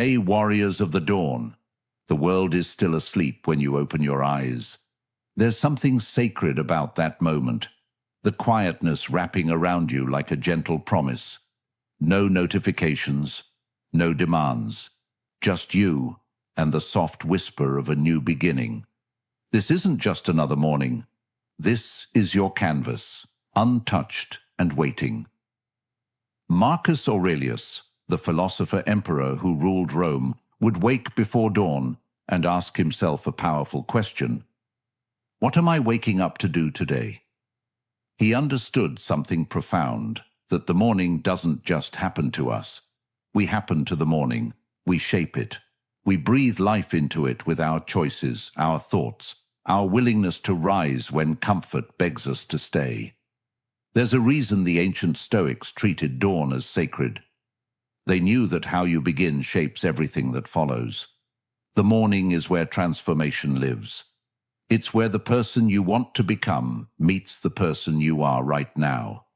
Hey, warriors of the dawn, the world is still asleep when you open your eyes. There's something sacred about that moment, the quietness wrapping around you like a gentle promise. No notifications, no demands, just you and the soft whisper of a new beginning. This isn't just another morning. This is your canvas, untouched and waiting. Marcus Aurelius, the philosopher-emperor who ruled Rome, would wake before dawn and ask himself a powerful question. What am I waking up to do today? He understood something profound, that the morning doesn't just happen to us. We happen to the morning. We shape it. We breathe life into it with our choices, our thoughts, our willingness to rise when comfort begs us to stay. There's a reason the ancient Stoics treated dawn as sacred. They knew that how you begin shapes everything that follows. The morning is where transformation lives. It's where the person you want to become meets the person you are right now.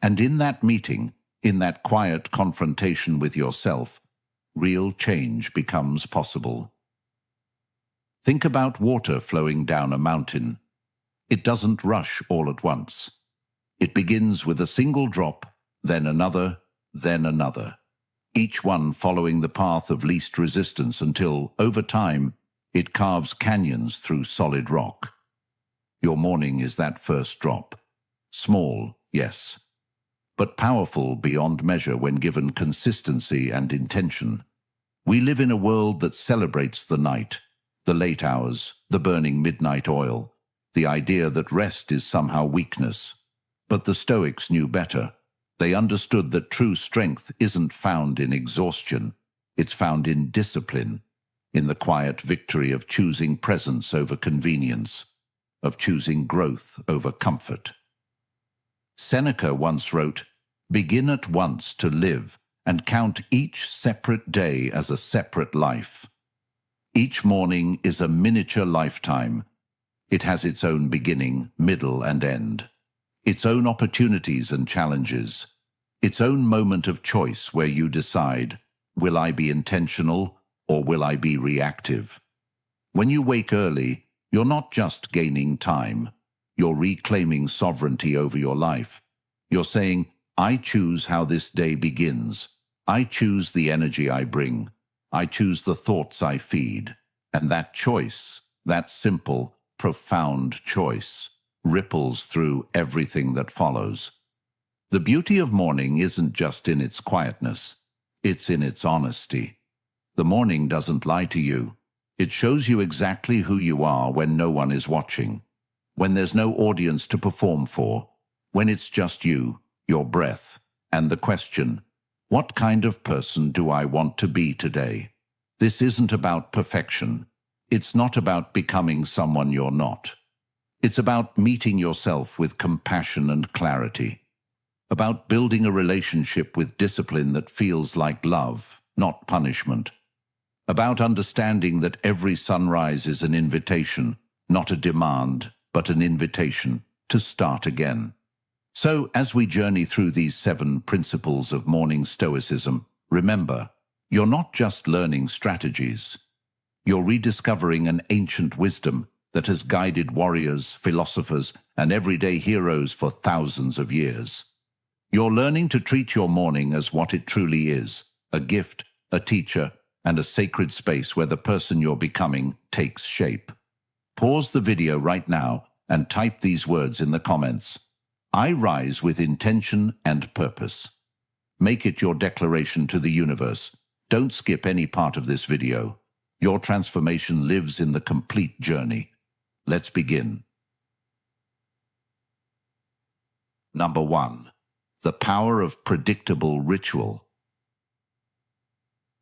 And in that meeting, in that quiet confrontation with yourself, real change becomes possible. Think about water flowing down a mountain. It doesn't rush all at once. It begins with a single drop, then another, each one following the path of least resistance until, over time, it carves canyons through solid rock. Your morning is that first drop. Small, yes, but powerful beyond measure when given consistency and intention. We live in a world that celebrates the night, the late hours, the burning midnight oil, the idea that rest is somehow weakness. But the Stoics knew better. They understood that true strength isn't found in exhaustion. It's found in discipline, in the quiet victory of choosing presence over convenience, of choosing growth over comfort. Seneca once wrote, "Begin at once to live and count each separate day as a separate life. Each morning is a miniature lifetime. It has its own beginning, middle, and end. Its own opportunities and challenges. Its own moment of choice where you decide, will I be intentional or will I be reactive?" When you wake early, you're not just gaining time. You're reclaiming sovereignty over your life. You're saying, I choose how this day begins. I choose the energy I bring. I choose the thoughts I feed. And that choice, that simple, profound choice, ripples through everything that follows. The beauty of morning isn't just in its quietness. It's in its honesty. The morning doesn't lie to you. It shows you exactly who you are when no one is watching, when there's no audience to perform for, when it's just you, your breath, and the question, what kind of person do I want to be today? This isn't about perfection. It's not about becoming someone you're not. It's about meeting yourself with compassion and clarity, about building a relationship with discipline that feels like love, not punishment, about understanding that every sunrise is an invitation, not a demand, but an invitation to start again. So, as we journey through these 7 principles of morning stoicism, remember, you're not just learning strategies. You're rediscovering an ancient wisdom that has guided warriors, philosophers, and everyday heroes for thousands of years. You're learning to treat your morning as what it truly is, a gift, a teacher, and a sacred space where the person you're becoming takes shape. Pause the video right now and type these words in the comments. I rise with intention and purpose. Make it your declaration to the universe. Don't skip any part of this video. Your transformation lives in the complete journey. Let's begin. Number 1. The power of predictable ritual.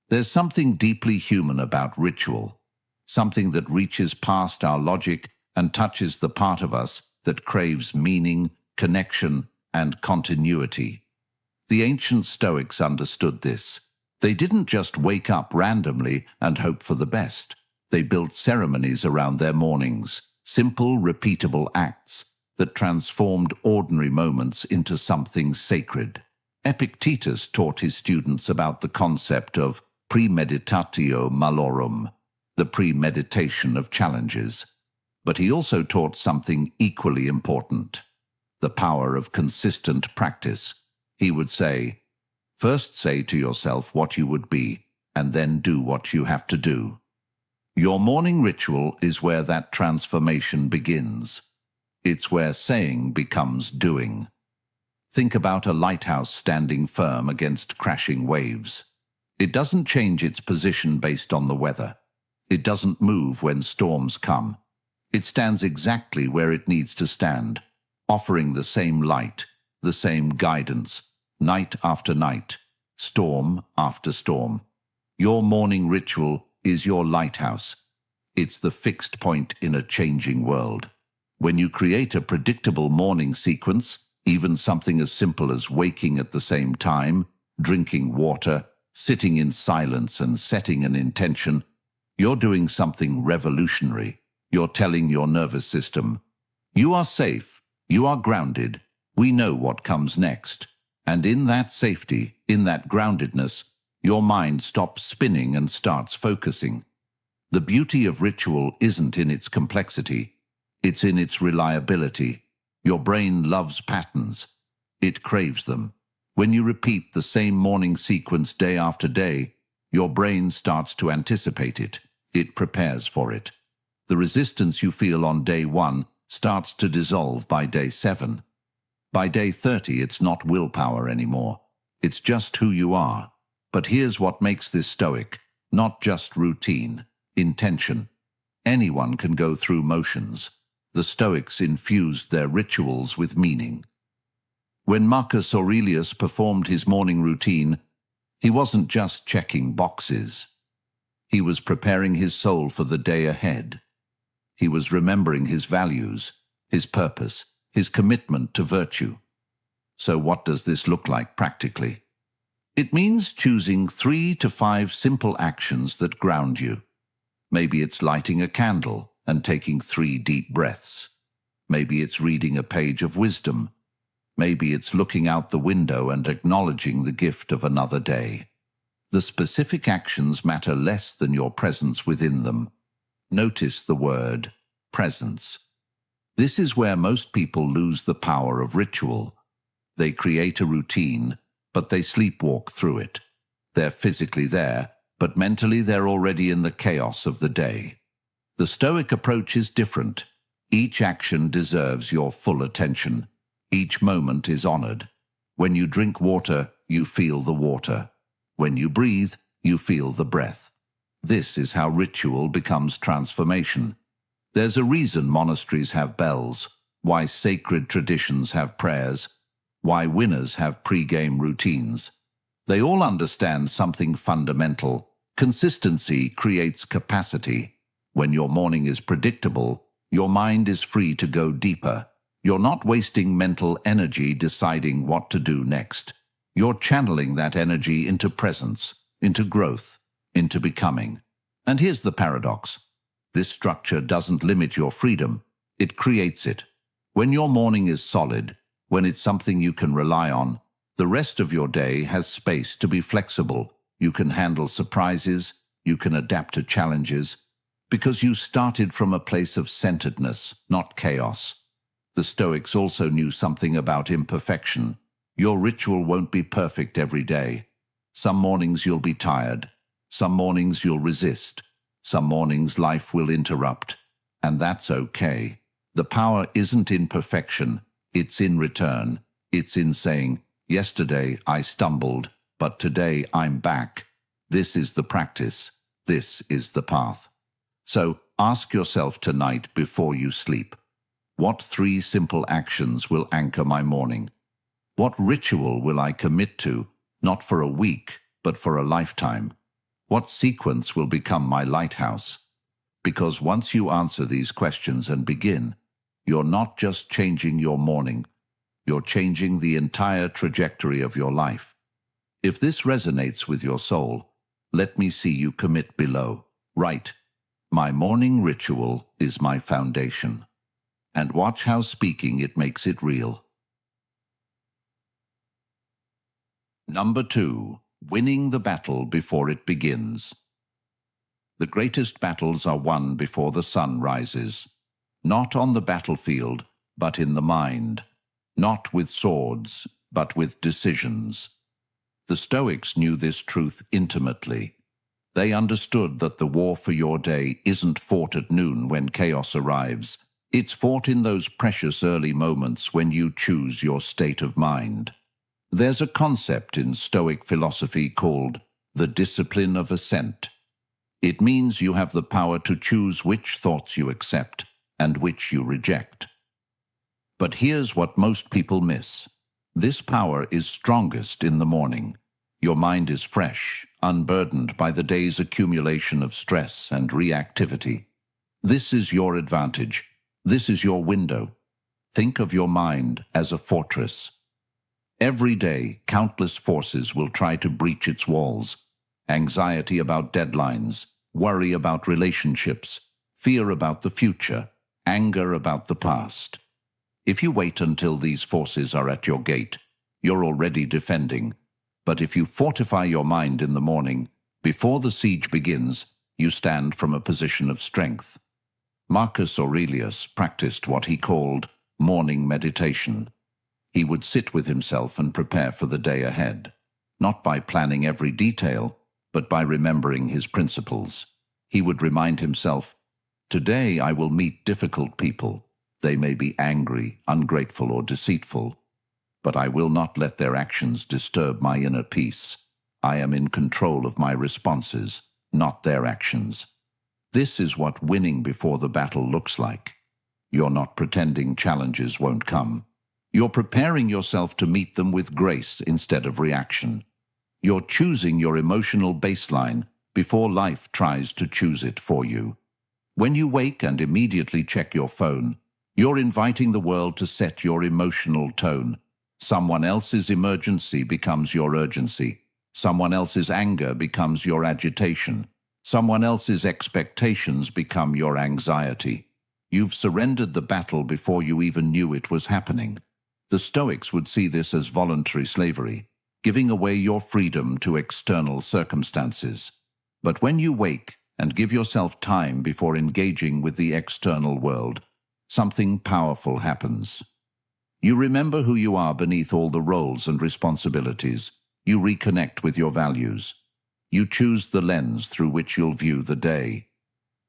There's something deeply human about ritual, something that reaches past our logic and touches the part of us that craves meaning, connection, and continuity. The ancient Stoics understood this. They didn't just wake up randomly and hope for the best. They built ceremonies around their mornings, simple, repeatable acts that transformed ordinary moments into something sacred. Epictetus taught his students about the concept of premeditatio malorum, the premeditation of challenges. But he also taught something equally important, the power of consistent practice. He would say, first say to yourself what you would be, and then do what you have to do. Your morning ritual is where that transformation begins. It's where saying becomes doing. Think about a lighthouse standing firm against crashing waves. It doesn't change its position based on the weather. It doesn't move when storms come. It stands exactly where it needs to stand, offering the same light, the same guidance, night after night, storm after storm. Your morning ritual is your lighthouse. It's the fixed point in a changing world. When you create a predictable morning sequence, even something as simple as waking at the same time, drinking water, sitting in silence and setting an intention, you're doing something revolutionary. You're telling your nervous system, you are safe, you are grounded, we know what comes next. And in that safety, in that groundedness, your mind stops spinning and starts focusing. The beauty of ritual isn't in its complexity, it's in its reliability. Your brain loves patterns. It craves them. When you repeat the same morning sequence day after day, your brain starts to anticipate it. It prepares for it. The resistance you feel on day 1 starts to dissolve by day 7. By day 30, it's not willpower anymore. It's just who you are. But here's what makes this Stoic, not just routine, intention. Anyone can go through motions. The Stoics infused their rituals with meaning. When Marcus Aurelius performed his morning routine, he wasn't just checking boxes. He was preparing his soul for the day ahead. He was remembering his values, his purpose, his commitment to virtue. So what does this look like practically? It means choosing 3 to 5 simple actions that ground you. Maybe it's lighting a candle and taking 3 deep breaths. Maybe it's reading a page of wisdom. Maybe it's looking out the window and acknowledging the gift of another day. The specific actions matter less than your presence within them. Notice the word presence. This is where most people lose the power of ritual. They create a routine, but they sleepwalk through it. They're physically there, but mentally they're already in the chaos of the day. The Stoic approach is different. Each action deserves your full attention. Each moment is honored. When you drink water, you feel the water. When you breathe, you feel the breath. This is how ritual becomes transformation. There's a reason monasteries have bells, why sacred traditions have prayers, why winners have pre-game routines. They all understand something fundamental. Consistency creates capacity. When your morning is predictable, your mind is free to go deeper. You're not wasting mental energy deciding what to do next. You're channeling that energy into presence, into growth, into becoming. And here's the paradox. This structure doesn't limit your freedom, it creates it. When your morning is solid, when it's something you can rely on, the rest of your day has space to be flexible. You can handle surprises, you can adapt to challenges, because you started from a place of centeredness, not chaos. The Stoics also knew something about imperfection. Your ritual won't be perfect every day. Some mornings you'll be tired. Some mornings you'll resist. Some mornings life will interrupt. And that's okay. The power isn't in perfection. It's in return. It's in saying, yesterday I stumbled, but today I'm back. This is the practice. This is the path. So ask yourself tonight before you sleep, what 3 simple actions will anchor my morning? What ritual will I commit to, not for a week, but for a lifetime? What sequence will become my lighthouse? Because once you answer these questions and begin, you're not just changing your morning, you're changing the entire trajectory of your life. If this resonates with your soul, let me see you commit below. Write, my morning ritual is my foundation. And watch how speaking it makes it real. Number 2. Winning the battle before it begins. The greatest battles are won before the sun rises. Not on the battlefield, but in the mind. Not with swords, but with decisions. The Stoics knew this truth intimately. They understood that the war for your day isn't fought at noon when chaos arrives. It's fought in those precious early moments when you choose your state of mind. There's a concept in Stoic philosophy called the discipline of assent. It means you have the power to choose which thoughts you accept and which you reject. But here's what most people miss. This power is strongest in the morning. Your mind is fresh, unburdened by the day's accumulation of stress and reactivity. This is your advantage. This is your window. Think of your mind as a fortress. Every day, countless forces will try to breach its walls. Anxiety about deadlines, worry about relationships, fear about the future, anger about the past. If you wait until these forces are at your gate, you're already defending. But if you fortify your mind in the morning, before the siege begins, you stand from a position of strength. Marcus Aurelius practiced what he called morning meditation. He would sit with himself and prepare for the day ahead, not by planning every detail, but by remembering his principles. He would remind himself, "Today I will meet difficult people. They may be angry, ungrateful, or deceitful, but I will not let their actions disturb my inner peace. I am in control of my responses, not their actions." This is what winning before the battle looks like. You're not pretending challenges won't come. You're preparing yourself to meet them with grace instead of reaction. You're choosing your emotional baseline before life tries to choose it for you. When you wake and immediately check your phone, you're inviting the world to set your emotional tone. Someone else's emergency becomes your urgency. Someone else's anger becomes your agitation. Someone else's expectations become your anxiety. You've surrendered the battle before you even knew it was happening. The Stoics would see this as voluntary slavery, giving away your freedom to external circumstances. But when you wake and give yourself time before engaging with the external world, something powerful happens. You remember who you are beneath all the roles and responsibilities. You reconnect with your values. You choose the lens through which you'll view the day.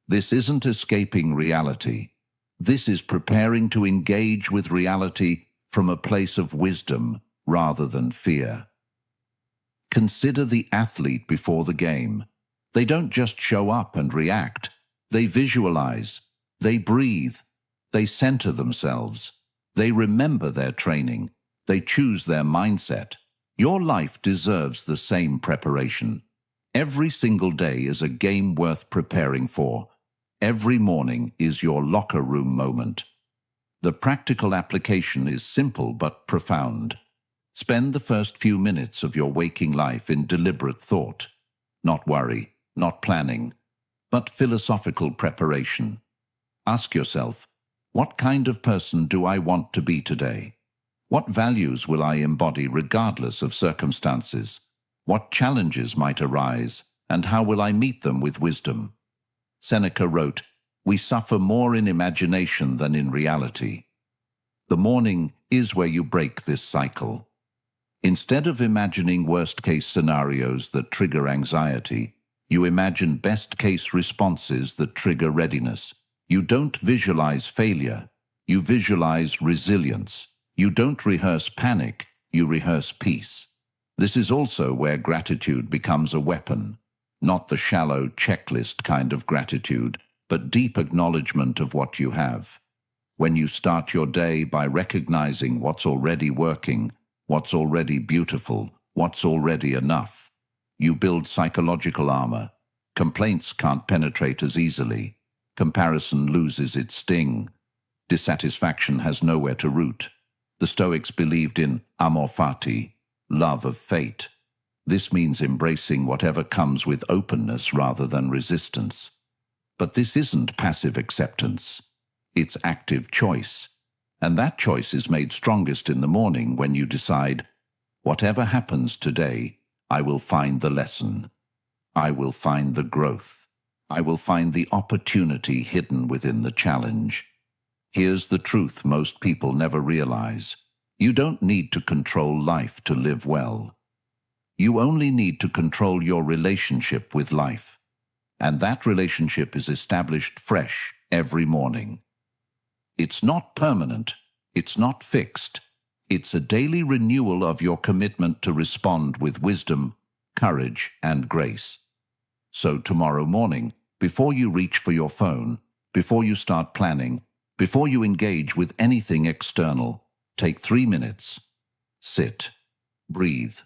This isn't escaping reality. This is preparing to engage with reality from a place of wisdom rather than fear. Consider the athlete before the game. They don't just show up and react. They visualize. They breathe. They center themselves. They remember their training. They choose their mindset. Your life deserves the same preparation. Every single day is a game worth preparing for. Every morning is your locker room moment. The practical application is simple but profound. Spend the first few minutes of your waking life in deliberate thought. Not worry, not planning, but philosophical preparation. Ask yourself, what kind of person do I want to be today? What values will I embody regardless of circumstances? What challenges might arise, and how will I meet them with wisdom? Seneca wrote, "We suffer more in imagination than in reality." The morning is where you break this cycle. Instead of imagining worst-case scenarios that trigger anxiety, you imagine best-case responses that trigger readiness. You don't visualize failure, you visualize resilience. You don't rehearse panic, you rehearse peace. This is also where gratitude becomes a weapon, not the shallow checklist kind of gratitude, but deep acknowledgement of what you have. When you start your day by recognizing what's already working, what's already beautiful, what's already enough, you build psychological armor. Complaints can't penetrate as easily. Comparison loses its sting. Dissatisfaction has nowhere to root. The Stoics believed in amor fati, love of fate. This means embracing whatever comes with openness rather than resistance. But this isn't passive acceptance. It's active choice. And that choice is made strongest in the morning when you decide, whatever happens today, I will find the lesson. I will find the growth. I will find the opportunity hidden within the challenge. Here's the truth most people never realize. You don't need to control life to live well. You only need to control your relationship with life. And that relationship is established fresh every morning. It's not permanent. It's not fixed. It's a daily renewal of your commitment to respond with wisdom, courage, and grace. So tomorrow morning, before you reach for your phone, before you start planning, before you engage with anything external, take 3 minutes. Sit. Breathe.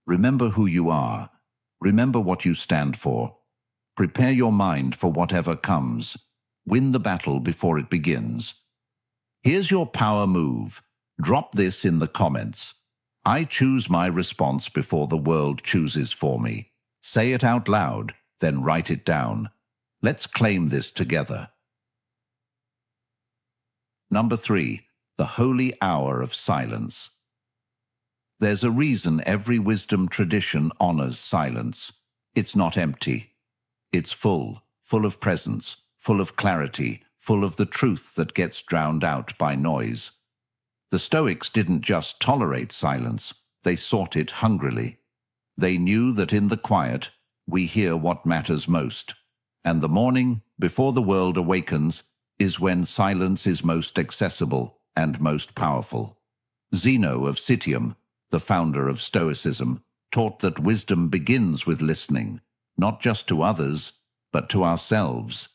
Remember who you are. Remember what you stand for. Prepare your mind for whatever comes. Win the battle before it begins. Here's your power move. Drop this in the comments. I choose my response before the world chooses for me. Say it out loud, then write it down. Let's claim this together. Number 3. The holy hour of silence. There's a reason every wisdom tradition honors silence. It's not empty. It's full of presence, full of clarity, full of the truth that gets drowned out by noise. The Stoics didn't just tolerate silence, they sought it hungrily. They knew that in the quiet, we hear what matters most. And the morning, before the world awakens, is when silence is most accessible and most powerful. Zeno of Citium, the founder of Stoicism, taught that wisdom begins with listening, not just to others, but to ourselves.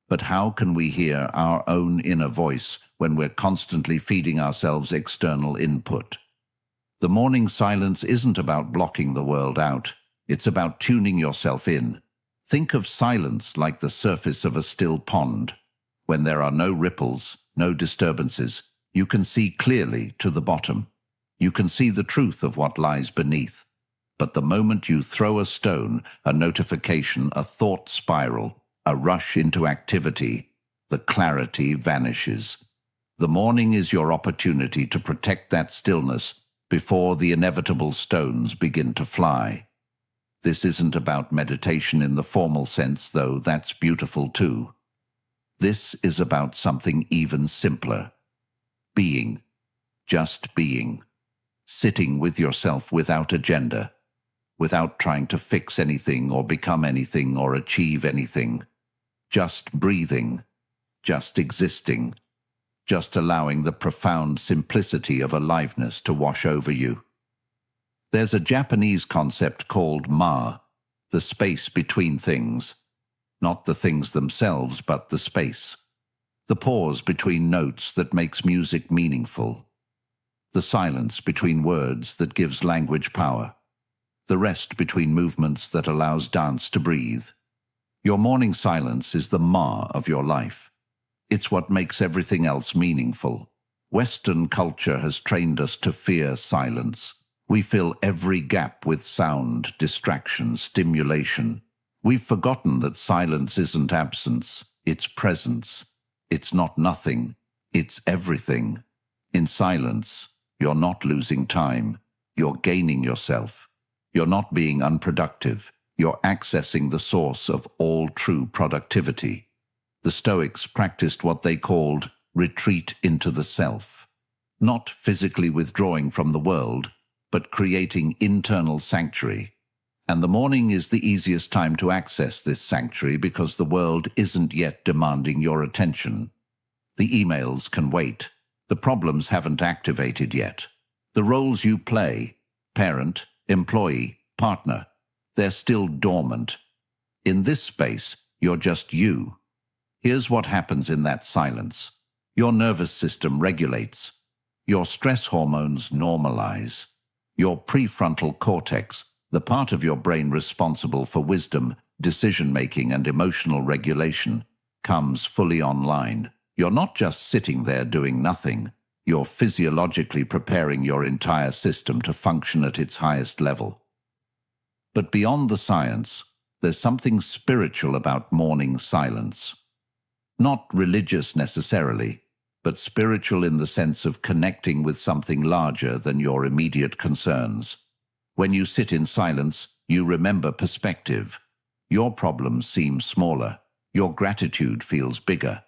But how can we hear our own inner voice when we're constantly feeding ourselves external input? The morning silence isn't about blocking the world out. It's about tuning yourself in. Think of silence like the surface of a still pond. When there are no ripples, no disturbances, you can see clearly to the bottom. You can see the truth of what lies beneath. But the moment you throw a stone, a notification, a thought spiral, a rush into activity, the clarity vanishes. The morning is your opportunity to protect that stillness before the inevitable stones begin to fly. This isn't about meditation in the formal sense, though that's beautiful too. This is about something even simpler. Being. Just being. Sitting with yourself without agenda, without trying to fix anything or become anything or achieve anything. Just breathing, just existing, just allowing the profound simplicity of aliveness to wash over you. There's a Japanese concept called ma, the space between things. Not the things themselves, but the space. The pause between notes that makes music meaningful. The silence between words that gives language power. The rest between movements that allows dance to breathe. Your morning silence is the ma of your life. It's what makes everything else meaningful. Western culture has trained us to fear silence. We fill every gap with sound, distraction, stimulation. We've forgotten that silence isn't absence, it's presence. It's not nothing, it's everything. In silence, you're not losing time, you're gaining yourself. You're not being unproductive, you're accessing the source of all true productivity. The Stoics practiced what they called retreat into the self. Not physically withdrawing from the world, but creating internal sanctuary. And the morning is the easiest time to access this sanctuary because the world isn't yet demanding your attention. The emails can wait. The problems haven't activated yet. The roles you play, parent, employee, partner, they're still dormant. In this space, you're just you. Here's what happens in that silence. Your nervous system regulates. Your stress hormones normalize. Your prefrontal cortex, the part of your brain responsible for wisdom, decision-making, and emotional regulation, comes fully online. You're not just sitting there doing nothing. You're physiologically preparing your entire system to function at its highest level. But beyond the science, there's something spiritual about morning silence. Not religious necessarily, but spiritual in the sense of connecting with something larger than your immediate concerns. When you sit in silence, you remember perspective. Your problems seem smaller. Your gratitude feels bigger.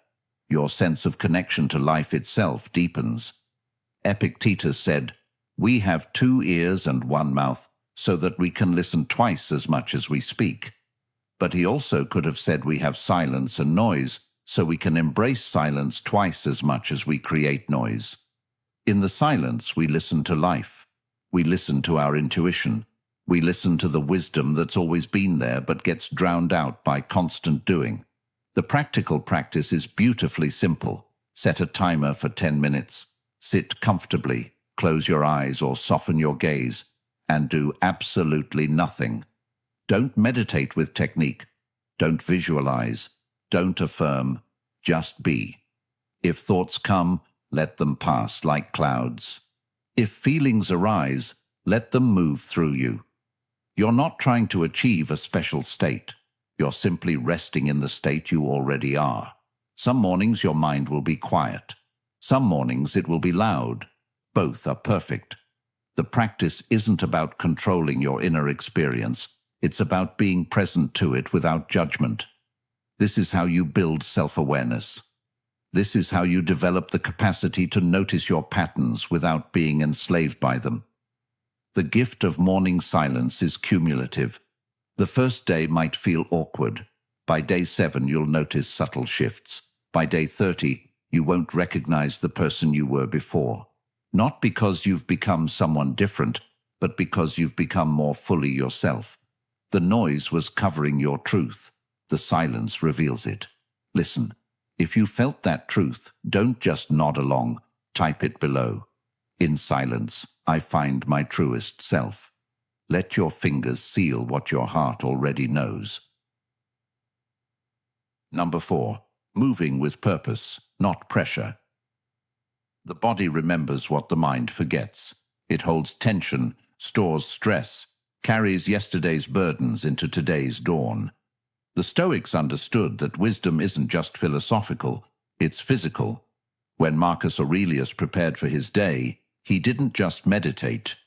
Your sense of connection to life itself deepens. Epictetus said, "We have 2 ears and 1 mouth, so that we can listen twice as much as we speak." But he also could have said we have silence and noise, so we can embrace silence twice as much as we create noise. In the silence, we listen to life. We listen to our intuition. We listen to the wisdom that's always been there but gets drowned out by constant doing. The practical practice is beautifully simple. Set a timer for 10 minutes. Sit comfortably, close your eyes or soften your gaze, and do absolutely nothing. Don't meditate with technique. Don't visualize. Don't affirm. Just be. If thoughts come, let them pass like clouds. If feelings arise, let them move through you. You're not trying to achieve a special state. You're simply resting in the state you already are. Some mornings your mind will be quiet. Some mornings it will be loud. Both are perfect. The practice isn't about controlling your inner experience. It's about being present to it without judgment. This is how you build self-awareness. This is how you develop the capacity to notice your patterns without being enslaved by them. The gift of morning silence is cumulative. The first day might feel awkward. By day 7, you'll notice subtle shifts. By day 30, you won't recognize the person you were before. Not because you've become someone different, but because you've become more fully yourself. The noise was covering your truth. The silence reveals it. Listen. If you felt that truth, don't just nod along. Type it below. In silence, I find my truest self. Let your fingers seal what your heart already knows. Number 4. Moving with purpose, not pressure. The body remembers what the mind forgets. It holds tension, stores stress, carries yesterday's burdens into today's dawn. The Stoics understood that wisdom isn't just philosophical, it's physical. When Marcus Aurelius prepared for his day, he didn't just meditate.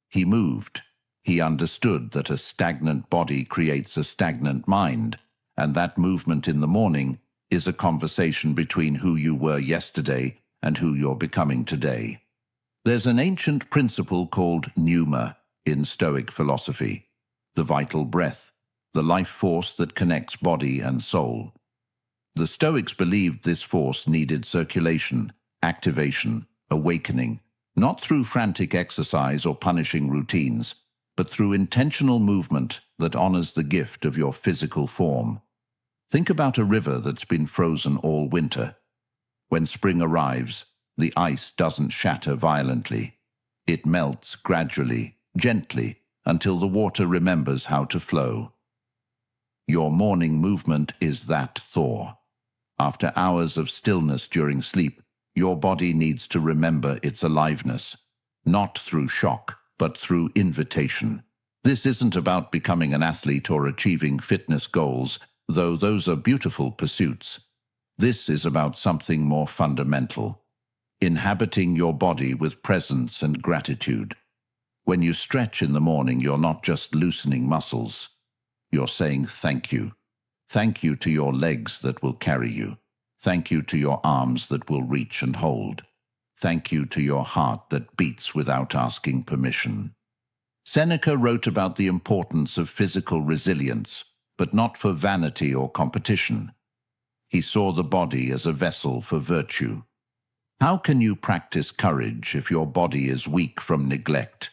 He moved. He understood that a stagnant body creates a stagnant mind, and that movement in the morning is a conversation between who you were yesterday and who you're becoming today. There's an ancient principle called pneuma in Stoic philosophy, the vital breath, the life force that connects body and soul. The Stoics believed this force needed circulation, activation, awakening, not through frantic exercise or punishing routines, but through intentional movement that honors the gift of your physical form. Think about a river that's been frozen all winter. When spring arrives, the ice doesn't shatter violently. It melts gradually, gently, until the water remembers how to flow. Your morning movement is that thaw. After hours of stillness during sleep, your body needs to remember its aliveness, not through shock, but through invitation. This isn't about becoming an athlete or achieving fitness goals, though those are beautiful pursuits. This is about something more fundamental, inhabiting your body with presence and gratitude. When you stretch in the morning, you're not just loosening muscles. You're saying thank you. Thank you to your legs that will carry you. Thank you to your arms that will reach and hold. Thank you to your heart that beats without asking permission. Seneca wrote about the importance of physical resilience, but not for vanity or competition. He saw the body as a vessel for virtue. How can you practice courage if your body is weak from neglect?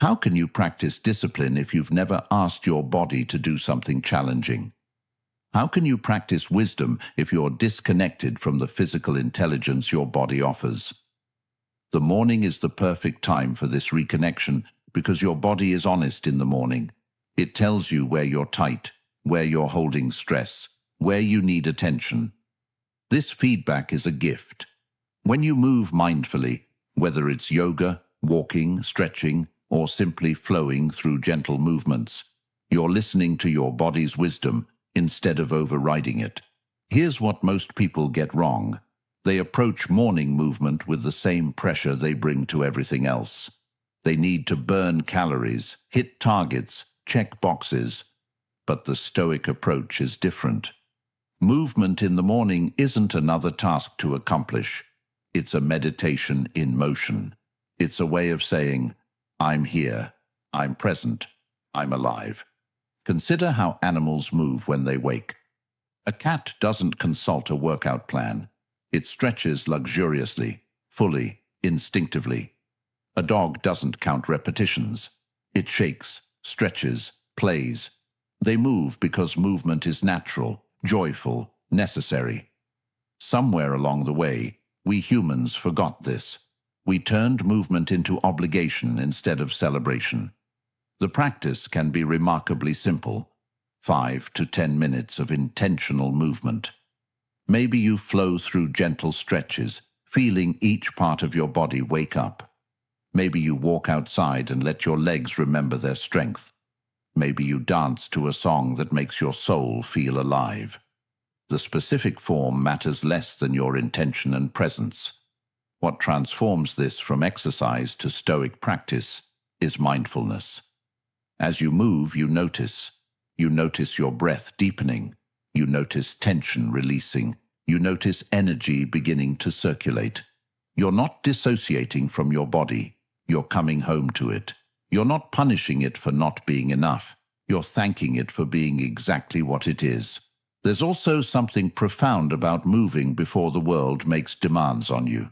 How can you practice discipline if you've never asked your body to do something challenging? How can you practice wisdom if you're disconnected from the physical intelligence your body offers? The morning is the perfect time for this reconnection because your body is honest in the morning. It tells you where you're tight, where you're holding stress, where you need attention. This feedback is a gift. When you move mindfully, whether it's yoga, walking, stretching, or simply flowing through gentle movements, you're listening to your body's wisdom instead of overriding it. Here's what most people get wrong. They approach morning movement with the same pressure they bring to everything else. They need to burn calories, hit targets, check boxes. But the Stoic approach is different. Movement in the morning isn't another task to accomplish. It's a meditation in motion. It's a way of saying, I'm here, I'm present, I'm alive. Consider how animals move when they wake. A cat doesn't consult a workout plan. It stretches luxuriously, fully, instinctively. A dog doesn't count repetitions. It shakes, stretches, plays. They move because movement is natural, joyful, necessary. Somewhere along the way, we humans forgot this. We turned movement into obligation instead of celebration. The practice can be remarkably simple. 5 to 10 minutes of intentional movement. Maybe you flow through gentle stretches, feeling each part of your body wake up. Maybe you walk outside and let your legs remember their strength. Maybe you dance to a song that makes your soul feel alive. The specific form matters less than your intention and presence. What transforms this from exercise to Stoic practice is mindfulness. As you move, you notice. You notice your breath deepening. You notice tension releasing. You notice energy beginning to circulate. You're not dissociating from your body. You're coming home to it. You're not punishing it for not being enough. You're thanking it for being exactly what it is. There's also something profound about moving before the world makes demands on you.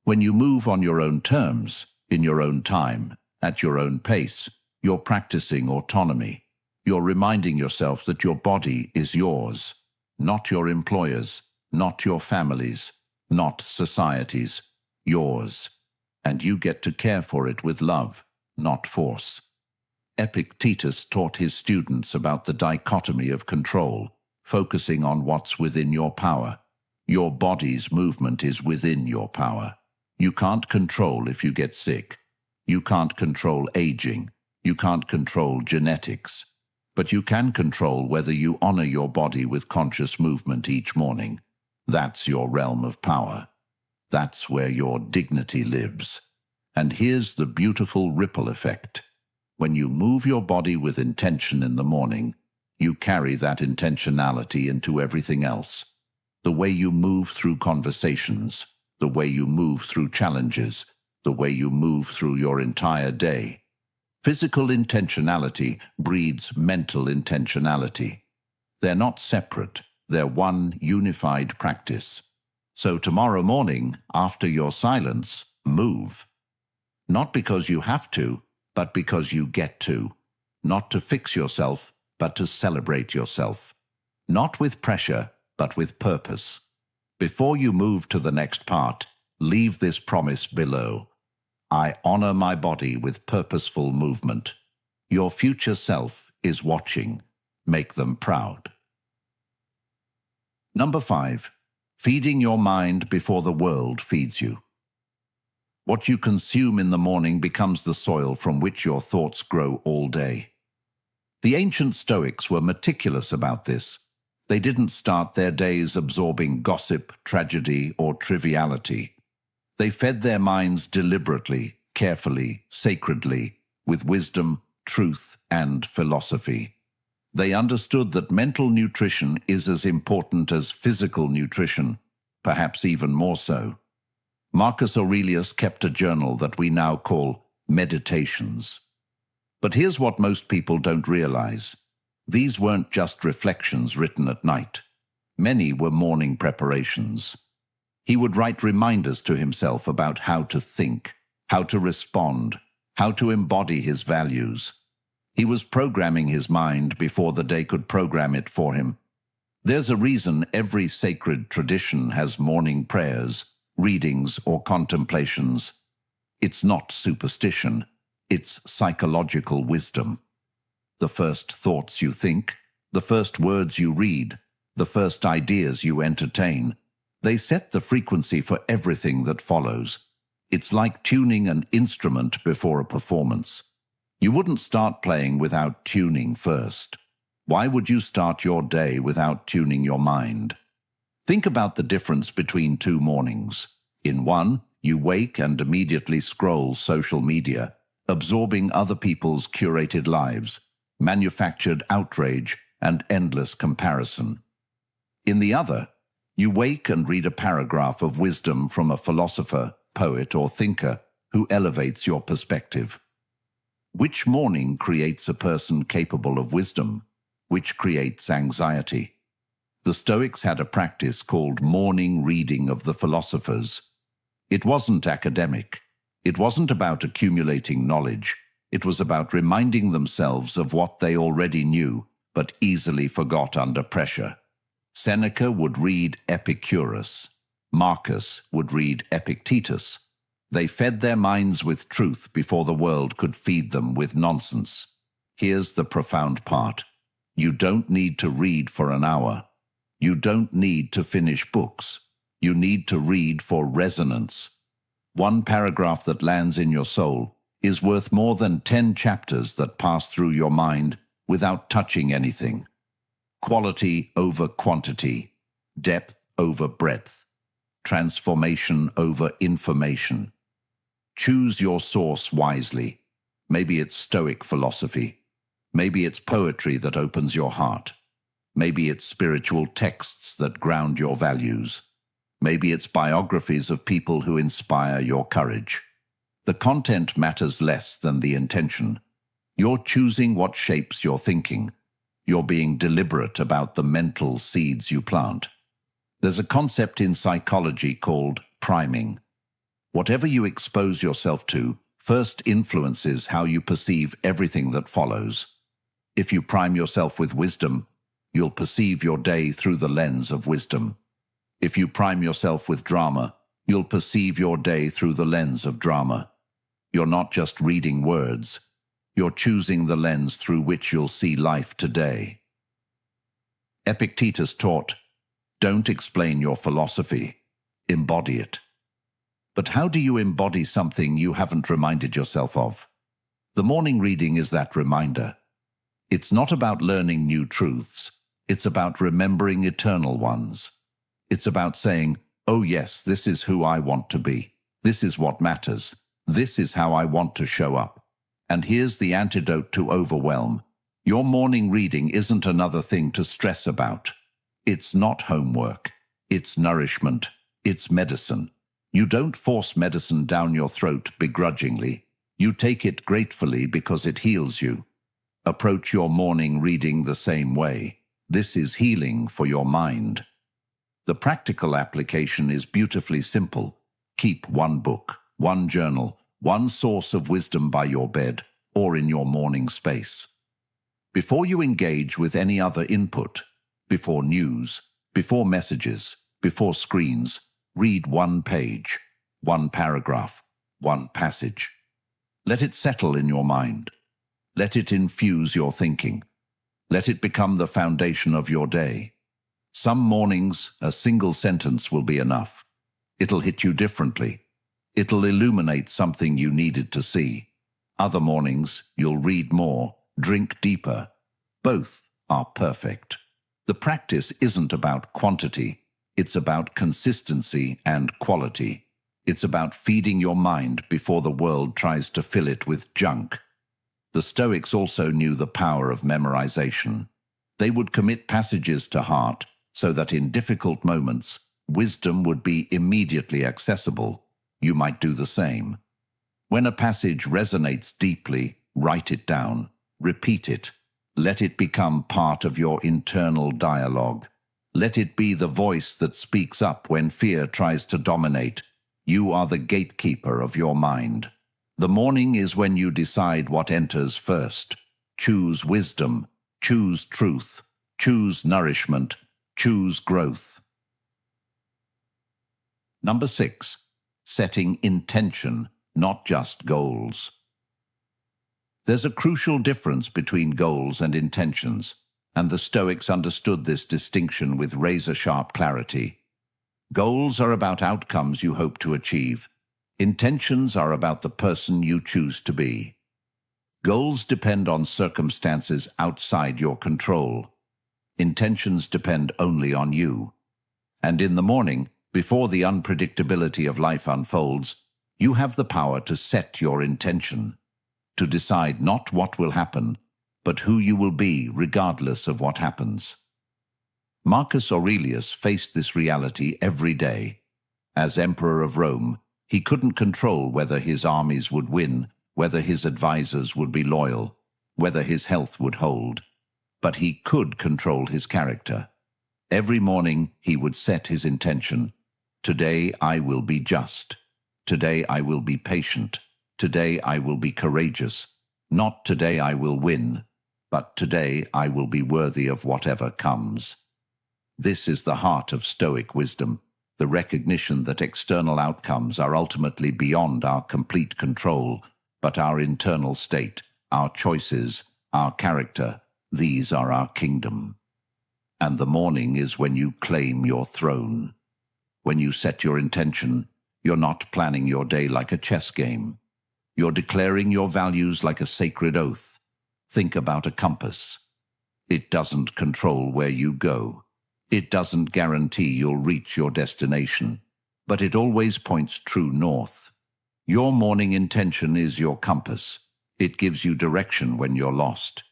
When you move on your own terms, in your own time, at your own pace, you're practicing autonomy. You're reminding yourself that your body is yours, not your employer's, not your family's, not society's, yours. And you get to care for it with love, not force. Epictetus taught his students about the dichotomy of control, focusing on what's within your power. Your body's movement is within your power. You can't control if you get sick. You can't control aging. You can't control genetics. But you can control whether you honor your body with conscious movement each morning. That's your realm of power. That's where your dignity lives. And here's the beautiful ripple effect. When you move your body with intention in the morning, you carry that intentionality into everything else. The way you move through conversations, the way you move through challenges, the way you move through your entire day. Physical intentionality breeds mental intentionality. They're not separate, they're one unified practice. So tomorrow morning, after your silence, move. Not because you have to, but because you get to. Not to fix yourself, but to celebrate yourself. Not with pressure, but with purpose. Before you move to the next part, leave this promise below. I honor my body with purposeful movement. Your future self is watching. Make them proud. Number 5. Feeding your mind before the world feeds you. What you consume in the morning becomes the soil from which your thoughts grow all day. The ancient Stoics were meticulous about this. They didn't start their days absorbing gossip, tragedy, or triviality. They fed their minds deliberately, carefully, sacredly, with wisdom, truth, and philosophy. They understood that mental nutrition is as important as physical nutrition, perhaps even more so. Marcus Aurelius kept a journal that we now call Meditations. But here's what most people don't realize. These weren't just reflections written at night. Many were morning preparations. He would write reminders to himself about how to think, how to respond, how to embody his values. He was programming his mind before the day could program it for him. There's a reason every sacred tradition has morning prayers, readings, or contemplations. It's not superstition, it's psychological wisdom. The first thoughts you think, the first words you read, the first ideas you entertain, they set the frequency for everything that follows. It's like tuning an instrument before a performance. You wouldn't start playing without tuning first. Why would you start your day without tuning your mind? Think about the difference between 2 mornings. In one, you wake and immediately scroll social media, absorbing other people's curated lives, manufactured outrage, and endless comparison. In the other, you wake and read a paragraph of wisdom from a philosopher, poet, or thinker who elevates your perspective. Which morning creates a person capable of wisdom? Which creates anxiety? The Stoics had a practice called morning reading of the philosophers. It wasn't academic. It wasn't about accumulating knowledge. It was about reminding themselves of what they already knew, but easily forgot under pressure. Seneca would read Epicurus. Marcus would read Epictetus. They fed their minds with truth before the world could feed them with nonsense. Here's the profound part. You don't need to read for an hour. You don't need to finish books. You need to read for resonance. One paragraph that lands in your soul is worth more than 10 chapters that pass through your mind without touching anything. Quality over quantity, depth over breadth, transformation over information. Choose your source wisely. Maybe it's Stoic philosophy. Maybe it's poetry that opens your heart. Maybe it's spiritual texts that ground your values. Maybe it's biographies of people who inspire your courage. The content matters less than the intention. You're choosing what shapes your thinking. You're being deliberate about the mental seeds you plant. There's a concept in psychology called priming. Whatever you expose yourself to first influences how you perceive everything that follows. If you prime yourself with wisdom, you'll perceive your day through the lens of wisdom. If you prime yourself with drama, you'll perceive your day through the lens of drama. You're not just reading words. You're choosing the lens through which you'll see life today. Epictetus taught, don't explain your philosophy, embody it. But how do you embody something you haven't reminded yourself of? The morning reading is that reminder. It's not about learning new truths. It's about remembering eternal ones. It's about saying, oh yes, this is who I want to be. This is what matters. This is how I want to show up. And here's the antidote to overwhelm. Your morning reading isn't another thing to stress about. It's not homework. It's nourishment. It's medicine. You don't force medicine down your throat begrudgingly. You take it gratefully because it heals you. Approach your morning reading the same way. This is healing for your mind. The practical application is beautifully simple. Keep one book, one journal, one source of wisdom by your bed or in your morning space. Before you engage with any other input, before news, before messages, before screens, read one page, one paragraph, one passage. Let it settle in your mind. Let it infuse your thinking. Let it become the foundation of your day. Some mornings, a single sentence will be enough. It'll hit you differently. It'll illuminate something you needed to see. Other mornings, you'll read more, drink deeper. Both are perfect. The practice isn't about quantity. It's about consistency and quality. It's about feeding your mind before the world tries to fill it with junk. The Stoics also knew the power of memorization. They would commit passages to heart so that in difficult moments, wisdom would be immediately accessible. You might do the same. When a passage resonates deeply, write it down, repeat it. Let it become part of your internal dialogue. Let it be the voice that speaks up when fear tries to dominate. You are the gatekeeper of your mind. The morning is when you decide what enters first. Choose wisdom, choose truth, choose nourishment, choose growth. Number 6. Setting intention, not just goals. There's a crucial difference between goals and intentions, and the Stoics understood this distinction with razor-sharp clarity. Goals are about outcomes you hope to achieve. Intentions are about the person you choose to be. Goals depend on circumstances outside your control. Intentions depend only on you. And in the morning, before the unpredictability of life unfolds, you have the power to set your intention. to decide not what will happen, but who you will be regardless of what happens. Marcus Aurelius faced this reality every day. As Emperor of Rome, he couldn't control whether his armies would win, whether his advisors would be loyal, whether his health would hold. But he could control his character. Every morning he would set his intention. Today I will be just. Today I will be patient. Today I will be courageous. Not today I will win, but today I will be worthy of whatever comes. This is the heart of Stoic wisdom, the recognition that external outcomes are ultimately beyond our complete control, but our internal state, our choices, our character, these are our kingdom. And the morning is when you claim your throne. When you set your intention, you're not planning your day like a chess game. You're declaring your values like a sacred oath. Think about a compass. It doesn't control where you go. It doesn't guarantee you'll reach your destination, but it always points true north. Your morning intention is your compass. It gives you direction when you're lost.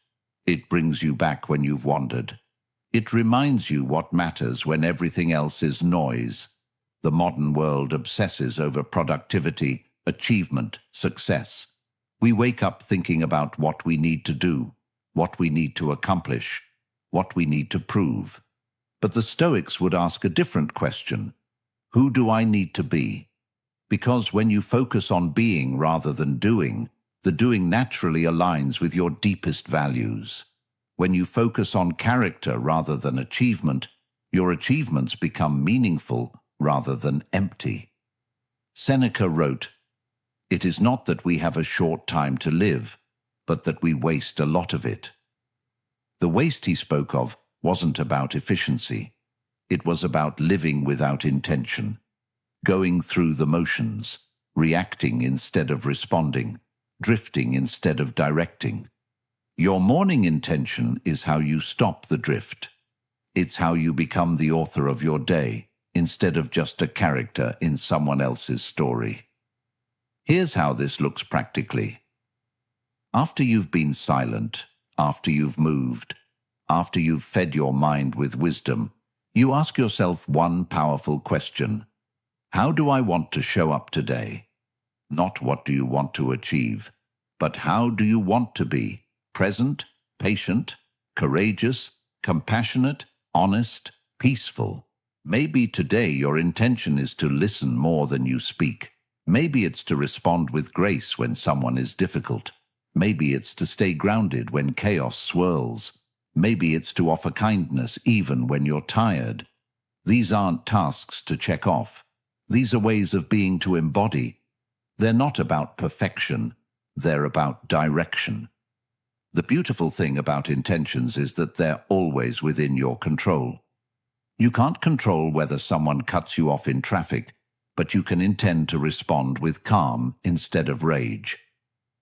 It brings you back when you've wandered. It reminds you what matters when everything else is noise. The modern world obsesses over productivity, achievement, success. We wake up thinking about what we need to do, what we need to accomplish, what we need to prove. But the Stoics would ask a different question. Who do I need to be? Because when you focus on being rather than doing, the doing naturally aligns with your deepest values. When you focus on character rather than achievement, your achievements become meaningful rather than empty. Seneca wrote, "It is not that we have a short time to live, but that we waste a lot of it." The waste he spoke of wasn't about efficiency. It was about living without intention, going through the motions, reacting instead of responding, drifting instead of directing. Your morning intention is how you stop the drift. It's how you become the author of your day, instead of just a character in someone else's story. Here's how this looks practically. After you've been silent, after you've moved, after you've fed your mind with wisdom, you ask yourself one powerful question. How do I want to show up today? Not what do you want to achieve, but how do you want to be? Present, patient, courageous, compassionate, honest, peaceful. Maybe today your intention is to listen more than you speak. Maybe it's to respond with grace when someone is difficult. Maybe it's to stay grounded when chaos swirls. Maybe it's to offer kindness even when you're tired. These aren't tasks to check off. These are ways of being to embody. They're not about perfection. They're about direction. The beautiful thing about intentions is that they're always within your control. You can't control whether someone cuts you off in traffic, but you can intend to respond with calm instead of rage.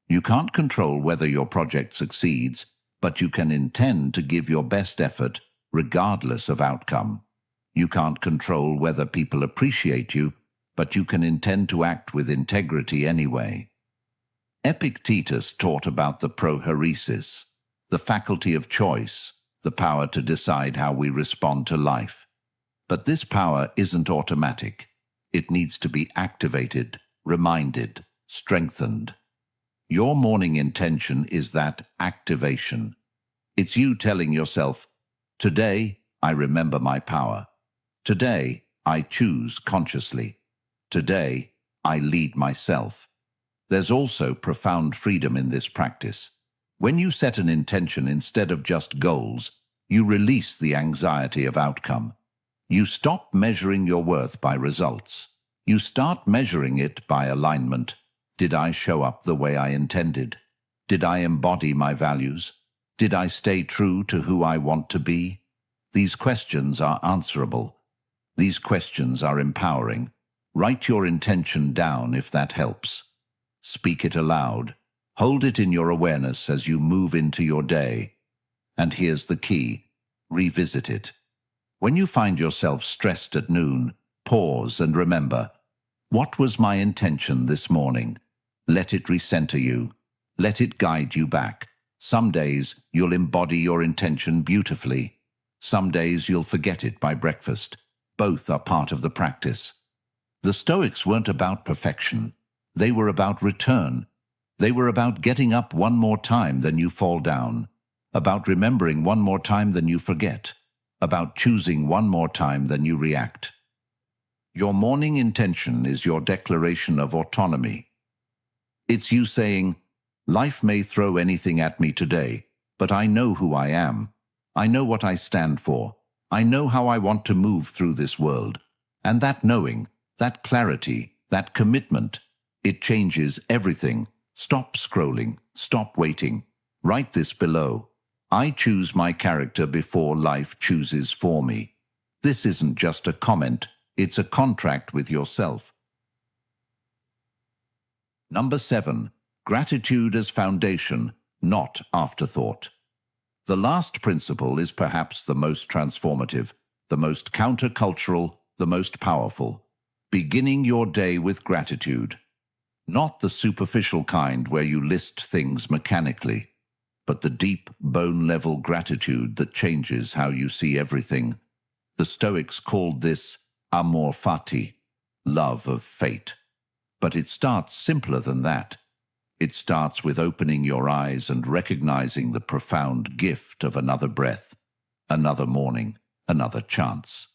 You can't control whether your project succeeds, but you can intend to give your best effort regardless of outcome. You can't control whether people appreciate you, but you can intend to act with integrity anyway. Epictetus taught about the prohairesis, the faculty of choice, the power to decide how we respond to life. But this power isn't automatic. It needs to be activated, reminded, strengthened. Your morning intention is that activation. It's you telling yourself, today I remember my power. Today I choose consciously. Today I lead myself. There's also profound freedom in this practice. When you set an intention instead of just goals, you release the anxiety of outcome. You stop measuring your worth by results. You start measuring it by alignment. Did I show up the way I intended? Did I embody my values? Did I stay true to who I want to be? These questions are answerable. These questions are empowering. Write your intention down if that helps. Speak it aloud. Hold it in your awareness as you move into your day. And here's the key. Revisit it. When you find yourself stressed at noon, pause and remember, what was my intention this morning? Let it recenter you. Let it guide you back. Some days you'll embody your intention beautifully. Some days you'll forget it by breakfast. Both are part of the practice. The Stoics weren't about perfection. They were about return. They were about getting up one more time than you fall down, about remembering one more time than you forget, about choosing one more time than you react. Your morning intention is your declaration of autonomy. It's you saying, life may throw anything at me today, but I know who I am. I know what I stand for. I know how I want to move through this world. And that knowing, that clarity, that commitment, it changes everything. Stop scrolling. Stop waiting. Write this below. I choose my character before life chooses for me. This isn't just a comment. It's a contract with yourself. Number 7. Gratitude as foundation, not afterthought. The last principle is perhaps the most transformative, the most countercultural, the most powerful. Beginning your day with gratitude. Not the superficial kind where you list things mechanically, but the deep, bone-level gratitude that changes how you see everything. The Stoics called this amor fati, love of fate. But it starts simpler than that. It starts with opening your eyes and recognizing the profound gift of another breath, another morning, another chance.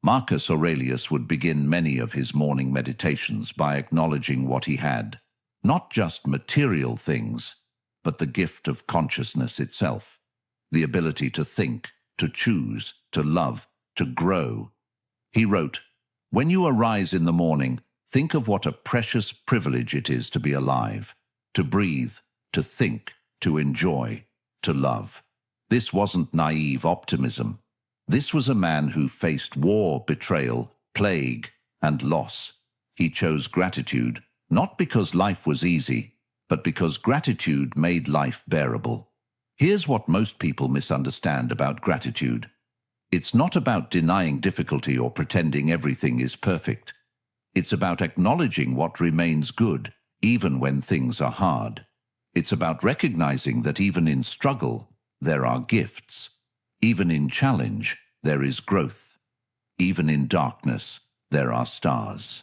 Marcus Aurelius would begin many of his morning meditations by acknowledging what he had, not just material things, but the gift of consciousness itself, the ability to think, to choose, to love, to grow. He wrote, "When you arise in the morning, think of what a precious privilege it is to be alive, to breathe, to think, to enjoy, to love." This wasn't naive optimism. This was a man who faced war, betrayal, plague, and loss. He chose gratitude, not because life was easy, but because gratitude made life bearable. Here's what most people misunderstand about gratitude. It's not about denying difficulty or pretending everything is perfect. It's about acknowledging what remains good, even when things are hard. It's about recognizing that even in struggle, there are gifts. Even in challenge, there is growth. Even in darkness, there are stars.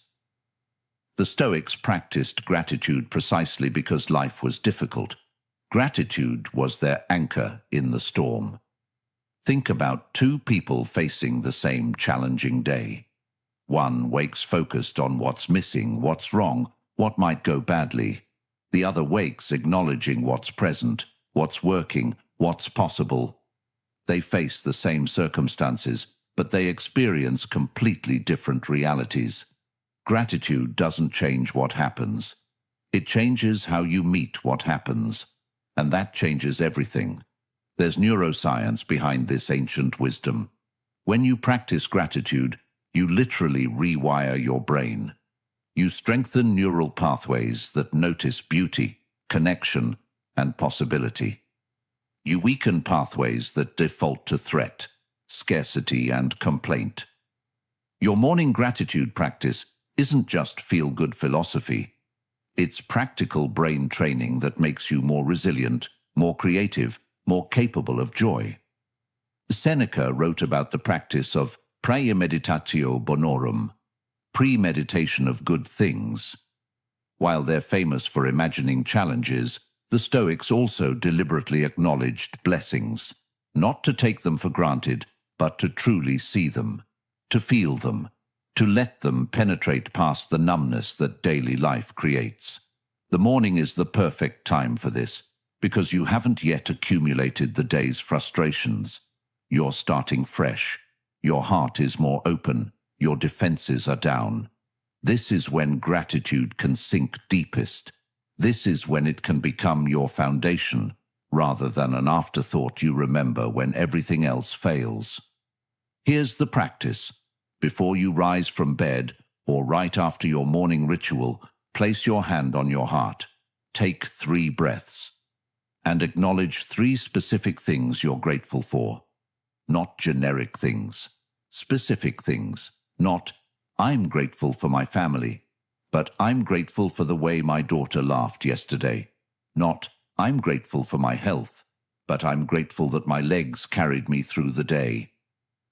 The Stoics practiced gratitude precisely because life was difficult. Gratitude was their anchor in the storm. Think about two people facing the same challenging day. One wakes focused on what's missing, what's wrong, what might go badly. The other wakes acknowledging what's present, what's working, what's possible. They face the same circumstances, but they experience completely different realities. Gratitude doesn't change what happens. It changes how you meet what happens. And that changes everything. There's neuroscience behind this ancient wisdom. When you practice gratitude, you literally rewire your brain. You strengthen neural pathways that notice beauty, connection, and possibility. You weaken pathways that default to threat, scarcity, and complaint. Your morning gratitude practice isn't just feel-good philosophy. It's practical brain training that makes you more resilient, more creative, more capable of joy. Seneca wrote about the practice of praemeditatio bonorum, premeditation of good things. While they're famous for imagining challenges, the Stoics also deliberately acknowledged blessings, not to take them for granted, but to truly see them, to feel them, to let them penetrate past the numbness that daily life creates. The morning is the perfect time for this, because you haven't yet accumulated the day's frustrations. You're starting fresh. Your heart is more open. Your defenses are down. This is when gratitude can sink deepest. This is when it can become your foundation, rather than an afterthought you remember when everything else fails. Here's the practice. Before you rise from bed, or right after your morning ritual, place your hand on your heart. Take 3 breaths. And acknowledge 3 specific things you're grateful for. Not generic things. Specific things. Not, I'm grateful for my family, but I'm grateful for the way my daughter laughed yesterday. Not, I'm grateful for my health, but I'm grateful that my legs carried me through the day.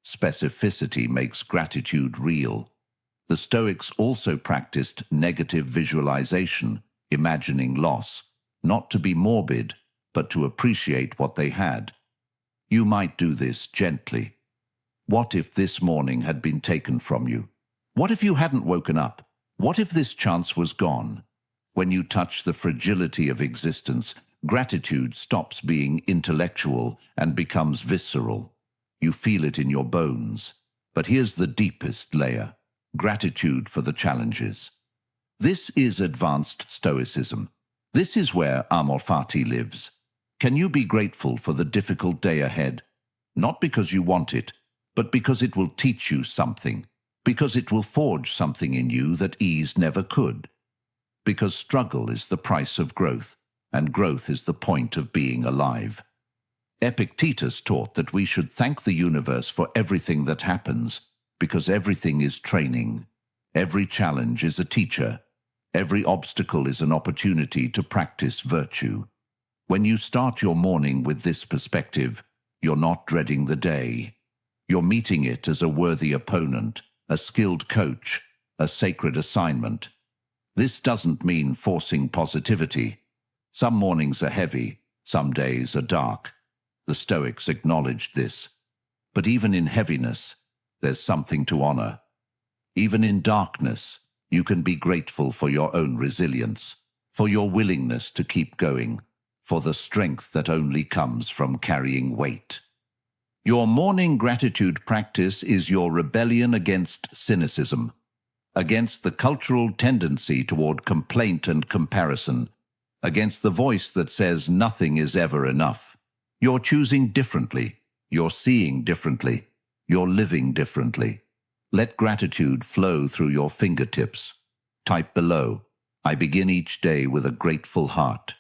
Specificity makes gratitude real. The Stoics also practiced negative visualization, imagining loss, not to be morbid, but to appreciate what they had. You might do this gently. What if this morning had been taken from you? What if you hadn't woken up? What if this chance was gone? When you touch the fragility of existence, gratitude stops being intellectual and becomes visceral. You feel it in your bones. But here's the deepest layer: gratitude for the challenges. This is advanced Stoicism. This is where amor fati lives. Can you be grateful for the difficult day ahead? Not because you want it, but because it will teach you something. Because it will forge something in you that ease never could. Because struggle is the price of growth, and growth is the point of being alive. Epictetus taught that we should thank the universe for everything that happens, because everything is training. Every challenge is a teacher. Every obstacle is an opportunity to practice virtue. When you start your morning with this perspective, you're not dreading the day. You're meeting it as a worthy opponent, a skilled coach, a sacred assignment. This doesn't mean forcing positivity. Some mornings are heavy, some days are dark. The Stoics acknowledged this. But even in heaviness, there's something to honor. Even in darkness, you can be grateful for your own resilience, for your willingness to keep going, for the strength that only comes from carrying weight. Your morning gratitude practice is your rebellion against cynicism, against the cultural tendency toward complaint and comparison, against the voice that says nothing is ever enough. You're choosing differently, you're seeing differently, you're living differently. Let gratitude flow through your fingertips. Type below, I begin each day with a grateful heart.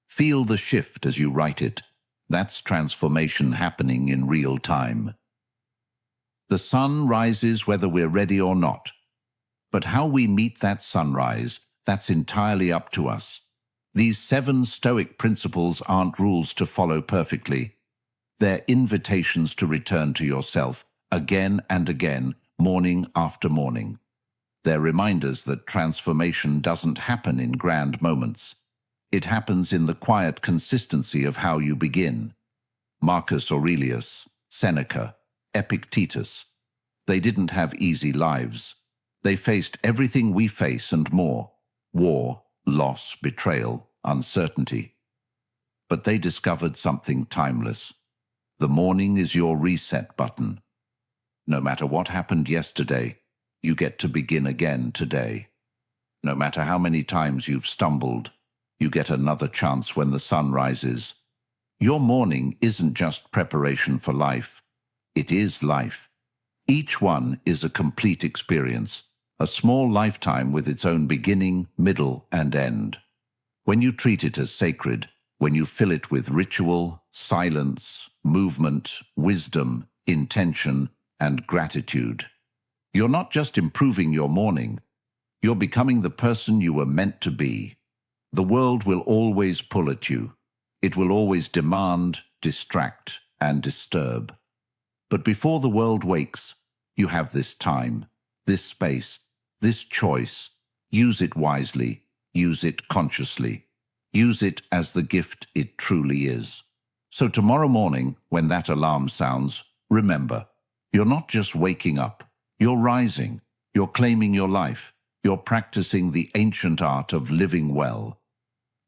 Feel the shift as you write it. That's transformation happening in real time. The sun rises whether we're ready or not. But how we meet that sunrise, that's entirely up to us. These 7 Stoic principles aren't rules to follow perfectly. They're invitations to return to yourself again and again, morning after morning. They're reminders that transformation doesn't happen in grand moments. It happens in the quiet consistency of how you begin. Marcus Aurelius, Seneca, Epictetus. They didn't have easy lives. They faced everything we face and more: war, loss, betrayal, uncertainty. But they discovered something timeless. The morning is your reset button. No matter what happened yesterday, you get to begin again today. No matter how many times you've stumbled, you get another chance when the sun rises. Your morning isn't just preparation for life. It is life. Each one is a complete experience, a small lifetime with its own beginning, middle, and end. When you treat it as sacred, when you fill it with ritual, silence, movement, wisdom, intention, and gratitude, you're not just improving your morning, you're becoming the person you were meant to be. The world will always pull at you. It will always demand, distract, and disturb. But before the world wakes, you have this time, this space, this choice. Use it wisely, use it consciously. Use it as the gift it truly is. So tomorrow morning, when that alarm sounds, remember, you're not just waking up, you're rising, you're claiming your life, you're practicing the ancient art of living well.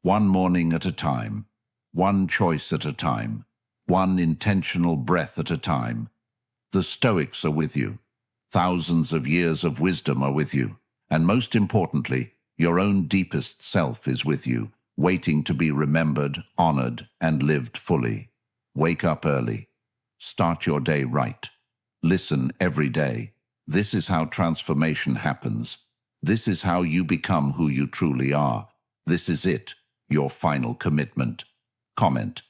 One morning at a time, one choice at a time, one intentional breath at a time. The Stoics are with you. Thousands of years of wisdom are with you. And most importantly, your own deepest self is with you, waiting to be remembered, honored, and lived fully. Wake up early. Start your day right. Listen every day. This is how transformation happens. This is how you become who you truly are. This is it, your final commitment. Comment.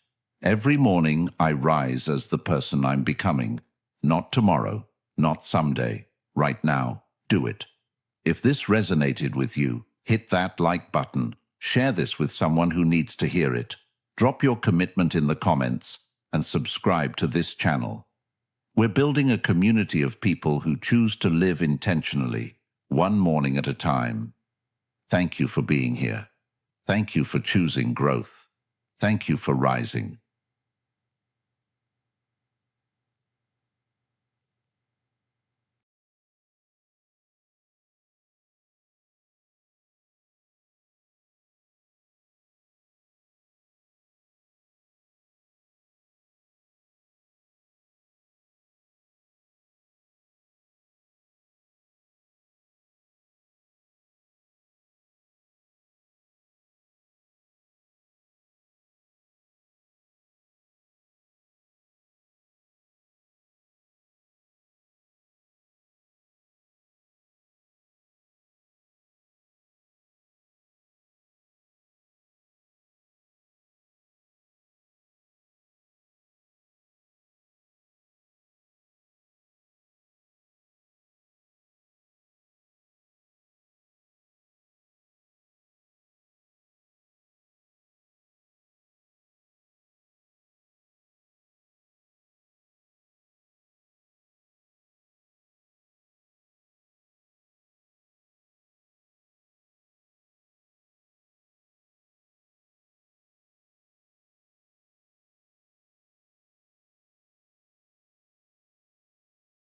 Every morning I rise as the person I'm becoming. Not tomorrow, not someday. Right now, do it. If this resonated with you, hit that like button, Share this with someone who needs to hear it. Drop your commitment in the comments and subscribe to this channel. We're building a community of people who choose to live intentionally, one morning at a time. Thank you for being here. Thank you for choosing growth. Thank you for rising.